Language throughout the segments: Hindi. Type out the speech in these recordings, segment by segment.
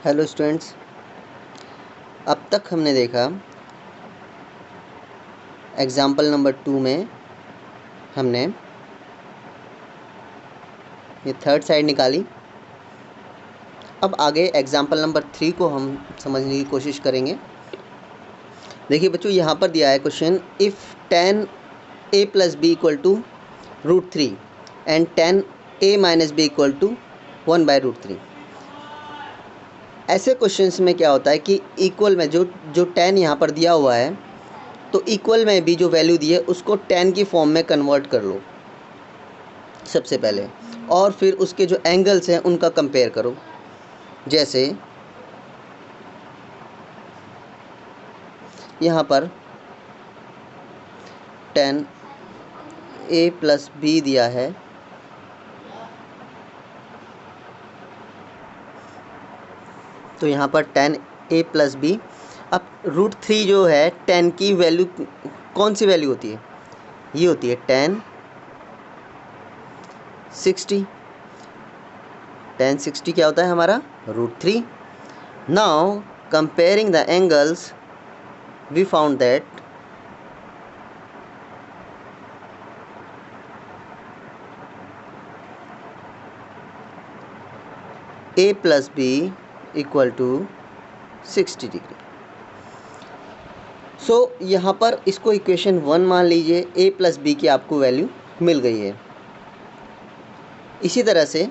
हेलो स्टूडेंट्स, अब तक हमने देखा एग्ज़ाम्पल नंबर 2 में हमने ये थर्ड साइड निकाली। अब आगे एग्ज़ाम्पल नंबर 3 को हम समझने की कोशिश करेंगे। देखिए बच्चों, यहाँ पर दिया है question, if tan a + b = √3 and tan a - b = 1/√3। ऐसे क्वेश्चंस में क्या होता है कि इक्वल में जो tan यहाँ पर दिया हुआ है, तो इक्वल में भी जो वैल्यू दी है उसको tan की फॉर्म में कन्वर्ट कर लो सबसे पहले, और फिर उसके जो एंगल्स हैं उनका कंपेयर करो। जैसे यहाँ पर tan a + b दिया है, तो यहाँ पर tan a + b। अब √3 जो है tan की वैल्यू कौन सी वैल्यू होती है? ये होती है tan 60। tan 60 क्या होता है हमारा? √3। Now comparing the angles we found that a + b = 60 degree. So यहाँ पर इसको इक्वेशन 1 मान लीजिए, a + b की आपको वैल्यू मिल गई है। इसी तरह से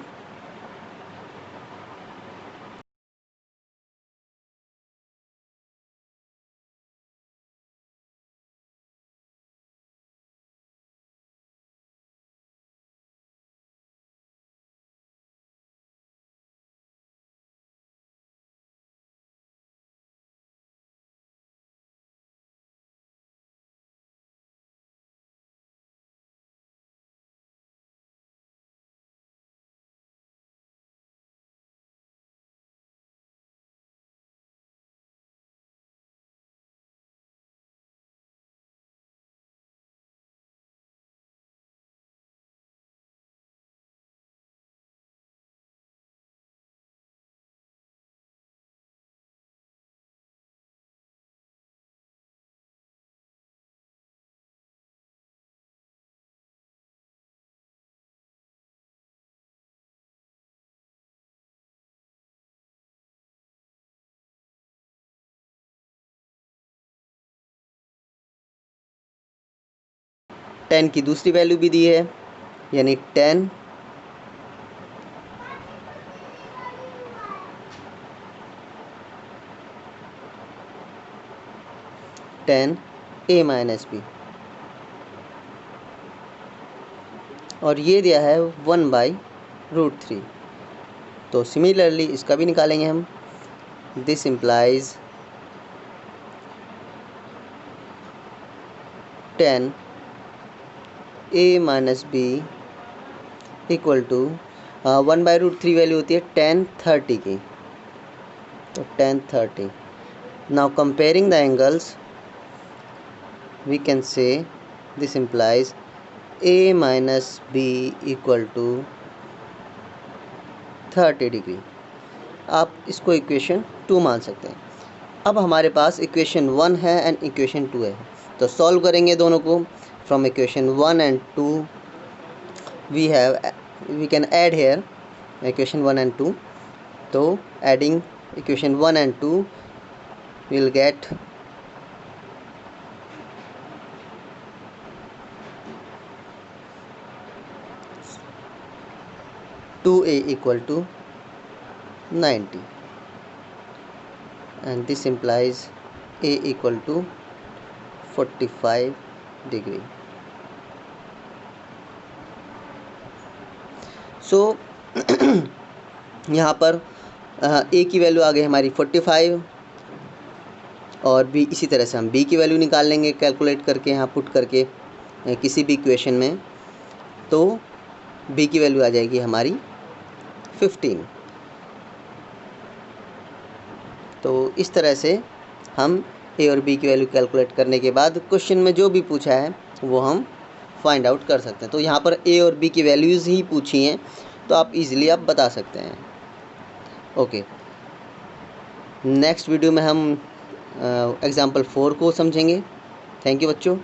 tan की दूसरी वैल्यू भी दी है, यानी tan a - b, और ये दिया है 1/√3। तो सिमिलरली इसका भी निकालेंगे हम। This implies tan a - b = 1/√3 value होती है tan 30 की, तो tan 30। Now comparing the angles we can say this implies a - b = 30 degree. आप इसको इक्वेशन 2 मान सकते हैं। अब हमारे पास इक्वेशन 1 है एंड इक्वेशन 2 है, तो सॉल्व करेंगे दोनों को। From equation 1 and 2 we can add here equation 1 and 2. तो adding equation 1 and 2 we'll get (2a = 90) and this implies a = 45 degree. So यहाँ पर a की वैल्यू आ गई हमारी 45, और b इसी तरह से हम b की वैल्यू निकाल लेंगे कैलकुलेट करके, यहाँ पुट करके किसी भी इक्वेशन में। तो b की वैल्यू आ जाएगी हमारी 15। तो इस तरह से हम a और b की वैल्यू कैलकुलेट करने के बाद क्वेश्चन में जो भी पूछा है वो हम फाइंड आउट कर सकते हैं। तो यहाँ पर a और b की वैल्यूज़ ही पूछी हैं, तो आप इजीली आप बता सकते हैं। ओके, नेक्स्ट वीडियो में हम एग्ज़ाम्पल 4 को समझेंगे। थैंक यू बच्चों।